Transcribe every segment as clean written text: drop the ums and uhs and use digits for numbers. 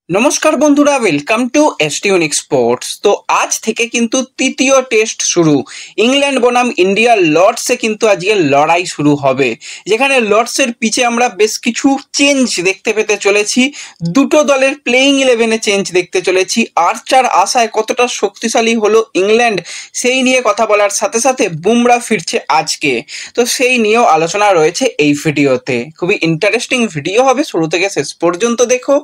নমস্কার বন্ধুরা, welcome to এসটিউনিক sports. তো আজ থেকে কিন্তু তৃতীয় টেস্ট শুরু। ইংল্যান্ড বনাম ইন্ডিয়া লর্ডসে কিন্তু আজকে লড়াই শুরু হবে, যেখানে লর্ডসের পিচে আমরা বেশ কিছু চেঞ্জ দেখতে পেতে চলেছি। দুটো দলের প্লেইং ইলেভেনে চেঞ্জ দেখতে চলেছি। আর্চার আশায় কতটা শক্তিশালী হলো ইংল্যান্ড, সেই নিয়ে কথা বলার সাথে সাথে বুমরা ফিরছে আজকে, তো সেই নিয়েও আলোচনা রয়েছে এই ভিডিওতে। খুবই ইন্টারেস্টিং ভিডিও হবে, শুরু থেকে শেষ পর্যন্ত দেখো।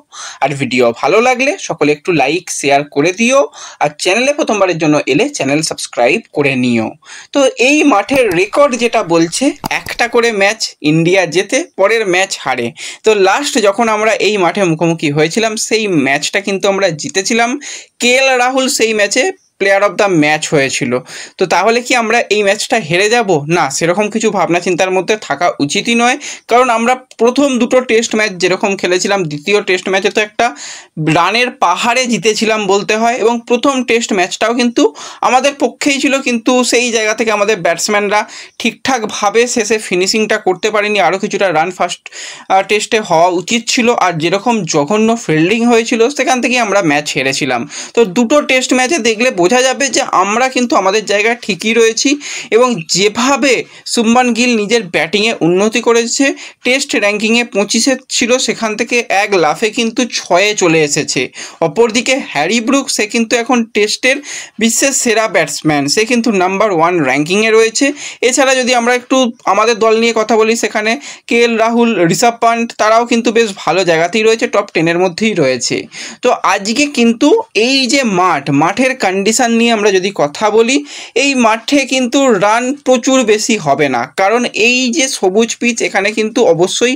আর ভিডিও ভালো লাগলে সকলে একটু লাইক শেয়ার করে দিও, আর চ্যানেলে প্রথমবারের জন্য এলে চ্যানেল সাবস্ক্রাইব করে নিও। তো এই মাঠের রেকর্ড যেটা বলছে, একটা করে ম্যাচ ইন্ডিয়া জেতে, পরের ম্যাচ হারে। তো লাস্ট যখন আমরা এই মাঠে মুখোমুখি হয়েছিলাম, সেই ম্যাচটা কিন্তু আমরা জিতেছিলাম। কেএল রাহুল সেই ম্যাচে প্লেয়ার অফ দ্য ম্যাচ হয়েছিল। তো তাহলে কি আমরা এই ম্যাচটা হেরে যাব? না, সেরকম কিছু ভাবনা চিন্তার মধ্যে থাকা উচিতই নয়, কারণ আমরা প্রথম দুটো টেস্ট ম্যাচ যেরকম খেলেছিলাম, দ্বিতীয় টেস্ট ম্যাচে তো একটা রানের পাহাড়ে জিতেছিলাম বলতে হয়, এবং প্রথম টেস্ট ম্যাচটাও কিন্তু আমাদের পক্ষেই ছিল, কিন্তু সেই জায়গা থেকে আমাদের ব্যাটসম্যানরা ঠিকঠাকভাবে শেষে ফিনিশিংটা করতে পারেনি। আরও কিছুটা রান ফার্স্ট টেস্টে হওয়া উচিত ছিল, আর যেরকম জঘন্য ফিল্ডিং হয়েছিল সেখান থেকেই আমরা ম্যাচ হেরেছিলাম। তো দুটো টেস্ট ম্যাচে দেখলে বোঝা যাবে যে আমরা কিন্তু আমাদের জায়গায় ঠিকই রয়েছি, এবং যেভাবে শুভমান গিল নিজের ব্যাটিংয়ে উন্নতি করেছে, টেস্ট র্যাঙ্কিংয়ে 25-এ ছিল, সেখান থেকে এক লাফে কিন্তু 6-এ চলে এসেছে। অপরদিকে হ্যারি ব্রুক, সে কিন্তু এখন টেস্টের বিশ্বের সেরা ব্যাটসম্যান, সে কিন্তু নাম্বার 1 র্যাঙ্কিংয়ে রয়েছে। এছাড়া যদি আমরা একটু আমাদের দল নিয়ে কথা বলি, সেখানে কেএল রাহুল, ঋষভ পান্ট, তারাও কিন্তু বেশ ভালো জায়গাতেই রয়েছে, টপ 10-এর মধ্যেই রয়েছে। তো আজকে কিন্তু এই যে মাঠের কন্ডিশন নিয়ে আমরা যদি কথা বলি, এই মাঠে কিন্তু রান প্রচুর বেশি হবে না, কারণ এই যে সবুজ পিচ, এখানে কিন্তু অবশ্যই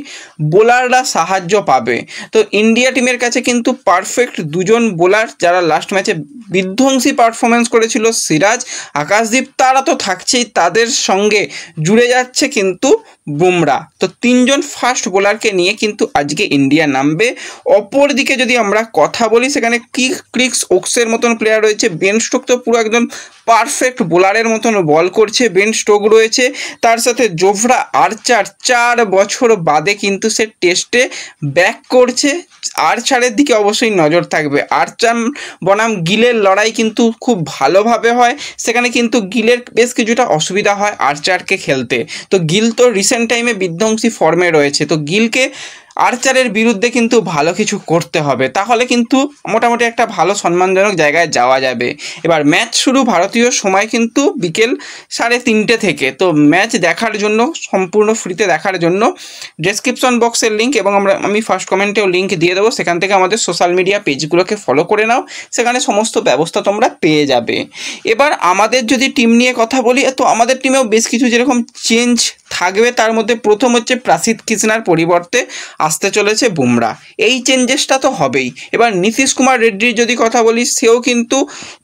বোলাররা সাহায্য পাবে। তো ইন্ডিয়া টিমের কাছে কিন্তু পারফেক্ট দুজন বোলার, যারা লাস্ট ম্যাচে বিধ্বংসী পারফরমেন্স করেছিল, সিরাজ, আকাশদীপ, তারা তো থাকছেই, তাদের সঙ্গে জুড়ে যাচ্ছে কিন্তু বুমরা। তো তিনজন ফাস্ট বোলারকে নিয়ে কিন্তু আজকে ইন্ডিয়া নামবে। অপরদিকে যদি আমরা কথা বলি, সেখানে ক্রিস ওকসের মতন প্লেয়ার রয়েছে, বেন স্টোক তো পুরো একদম পারফেক্ট বোলারের মতন বল করছে, বেন স্টোক রয়েছে, তার সাথে জোফরা আর্চার 4 বছর বাদে কিন্তু সে টেস্টে ব্যাক করছে। আর্চারের দিকে অবশ্যই নজর থাকবে। আর্চার বনাম গিলের লড়াই কিন্তু খুব ভালোভাবে হয়, সেখানে কিন্তু গিলের বেশ কিছুটা অসুবিধা হয় আর্চারকে খেলতে। তো গিল তো রিসেন্ট টাইমে বিধ্বংসী ফর্মে রয়েছে, তো গিলকে আর্চারের বিরুদ্ধে কিন্তু ভালো কিছু করতে হবে, তাহলে কিন্তু মোটামুটি একটা ভালো সম্মানজনক জায়গায় যাওয়া যাবে। এবার ম্যাচ শুরু ভারতীয় সময় কিন্তু বিকেল 3:30 থেকে। তো ম্যাচ দেখার জন্য, সম্পূর্ণ ফ্রিতে দেখার জন্য ডেসক্রিপশন বক্সের লিঙ্ক এবং আমি ফার্স্ট কমেন্টেও লিঙ্ক দিয়ে দেবো, সেখান থেকে আমাদের সোশ্যাল মিডিয়া পেজগুলোকে ফলো করে নাও, সেখানে সমস্ত ব্যবস্থা তোমরা পেয়ে যাবে। এবার আমাদের যদি টিম নিয়ে কথা বলি, তো আমাদের টিমেও বেশ কিছু যেরকম চেঞ্জ থাকবে, তার মধ্যে প্রথম হচ্ছে প্রাসিদ কৃষ্ণার পরিবর্তে আসতে চলেছে বুমরা, এই চেঞ্জেসটা তো হবেই। এবার নীতিশ কুমার রেড্ডির যদি কথা বলি, সেও কিন্তু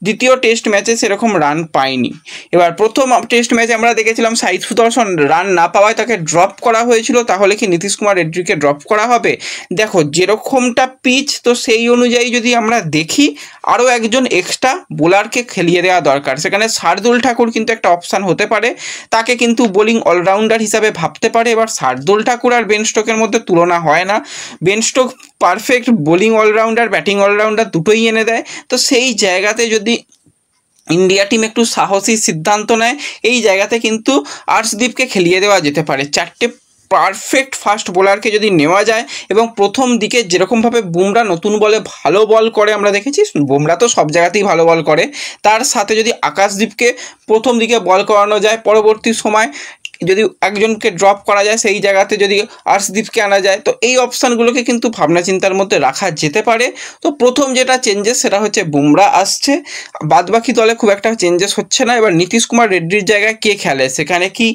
দ্বিতীয় টেস্ট ম্যাচে সেরকম রান পায়নি। এবার প্রথম টেস্ট ম্যাচে আমরা দেখেছিলাম সাই সুদর্শন রান না পাওয়ায় তাকে ড্রপ করা হয়েছিল, তাহলে কি নীতিশ কুমার রেড্ডিকে ড্রপ করা হবে? দেখো যেরকমটা পিচ, তো সেই অনুযায়ী যদি আমরা দেখি, আরও একজন এক্সট্রা বোলারকে খেলিয়ে দেওয়া দরকার। সেখানে শার্দুল ঠাকুর কিন্তু একটা অপশান হতে পারে, তাকে কিন্তু বোলিং অলরাউন্ডার হিসাবে ভাবতে পারে। এবার শার্দুল ঠাকুর আর বেন স্টোকের মধ্যে তুলনা হয় না, Ben Stoke perfect bowling allrounder, batting allrounder দুটোই এনে দেয়। তো সেই জায়গাতে যদি ইন্ডিয়া টিম একটু সাহসী সিদ্ধান্ত নেয়, এই জায়গাতে কিন্তু আর্শদীপকে খেলিয়ে দেওয়া যেতে পারে। 4টে পারফেক্ট ফাস্ট বোলারকে যদি নেওয়া যায়, এবং প্রথম দিকে যেরকমভাবে বুমরা নতুন বলে ভালো বল করে আমরা দেখেছি, বুমরা তো সব জায়গাতেই ভালো বল করে, তার সাথে যদি আকাশদীপকে প্রথম দিকে বল করানো যায়, পরবর্তী সময় যদি একজনকে ড্রপ করা যায়, সেই জায়গাতে যদি আর্শদীপকে আনা যায়, তো এই অপশানগুলোকে কিন্তু ভাবনা চিন্তার মধ্যে রাখা যেতে পারে। তো প্রথম যেটা চেঞ্জেস, সেটা হচ্ছে বুমরা আসছে, বাদবাকি দলে খুব একটা চেঞ্জেস হচ্ছে না। এবার নীতিশ কুমার রেড্ডির জায়গায় কে খেলে, সেখানে কি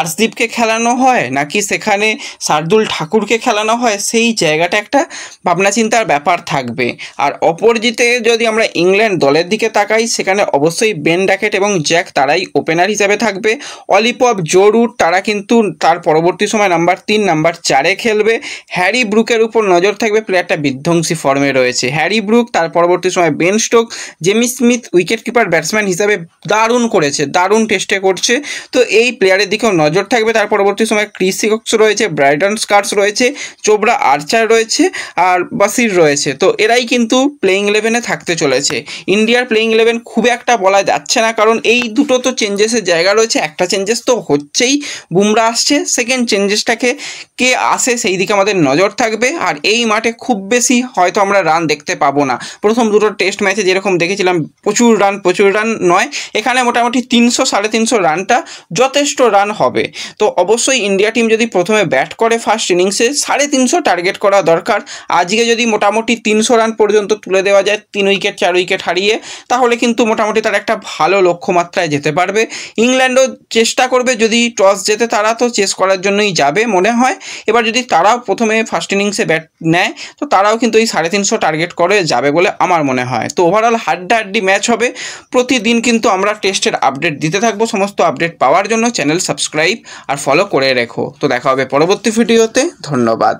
আর্শদীপকে খেলানো হয়, নাকি সেখানে শার্দুল ঠাকুরকে খেলানো হয়, সেই জায়গাটা একটা ভাবনা চিন্তার ব্যাপার থাকবে। আর অপরজিতে যদি আমরা ইংল্যান্ড দলের দিকে তাকাই, সেখানে অবশ্যই বেন ড্যাকেট এবং জ্যাক, তারাই ওপেনার হিসেবে থাকবে। অলিপপ, জো রুট, তারা কিন্তু তার পরবর্তী সময় নাম্বার 3 নাম্বার 4-এ খেলবে। হ্যারি ব্রুকের উপর নজর থাকবে, প্লেয়ারটা বিধ্বংসী ফর্মে রয়েছে। হ্যারি ব্রুক, তার পরবর্তী সময় Ben Stoke, Jamie Smith wicket keeper batsman হিসাবে দারুণ করেছে, দারুণ টেস্টে করছে, তো এই প্লেয়ারের দিকেও নজর থাকবে। তার পরবর্তী সময় ক্রিস হিকস রয়েছে, ব্রাইডন স্কার্স রয়েছে, চোপড়া আর্চার রয়েছে, আর বাসির রয়েছে। তো এরাই কিন্তু প্লেইং 11-এ থাকতে চলেছে। ইন্ডিয়ার প্লেইং 11 খুব একটা বলা যাচ্ছে না, কারণ এই দুটো তো চেঞ্জেসের জায়গা রয়েছে। একটা চেঞ্জেস তো হচ্ছেই, বুমরা আসছে, সেকেন্ড চেঞ্জেসটাকে কে আসে সেই দিকে আমাদের নজর থাকবে। আর এই মাঠে খুব বেশি হয়তো আমরা রান দেখতে পাবো না। প্রথম দুটো টেস্ট ম্যাচে যেরকম দেখেছিলাম প্রচুর রান নয়, এখানে মোটামুটি 300-350 রানটা যথেষ্ট রান হবে। তো অবশ্যই ইন্ডিয়া টিম যদি প্রথমে ব্যাট করে ফার্স্ট ইনিংসে 350 টার্গেট করা দরকার। আজকে যদি মোটামুটি 300 রান পর্যন্ত তুলে দেওয়া যায় 3 উইকেট 4 উইকেট হারিয়ে, তাহলে কিন্তু মোটামুটি তারা একটা ভালো লক্ষ্যমাত্রায় যেতে পারবে। ইংল্যান্ডও চেষ্টা করবে, যদি টস জেতে তারা তো চেস করার জন্যই যাবে মনে হয়। এবার যদি তারাও প্রথমে ফার্স্ট ইনিংসে ব্যাট নেয়, তো তারাও কিন্তু এই 350 টার্গেট করে যাবে বলে আমার মনে হয়। তো ওভারঅল হাড্ডাহাড্ডি ম্যাচ হবে। প্রতিদিন কিন্তু আমরা টেস্টের আপডেট দিতে থাকবো। সমস্ত আপডেট পাওয়ার জন্য চ্যানেল সাবস্ক্রাইব আর ফলো করে রেখো। তো দেখা হবে পরবর্তী ভিডিওতে। ধন্যবাদ।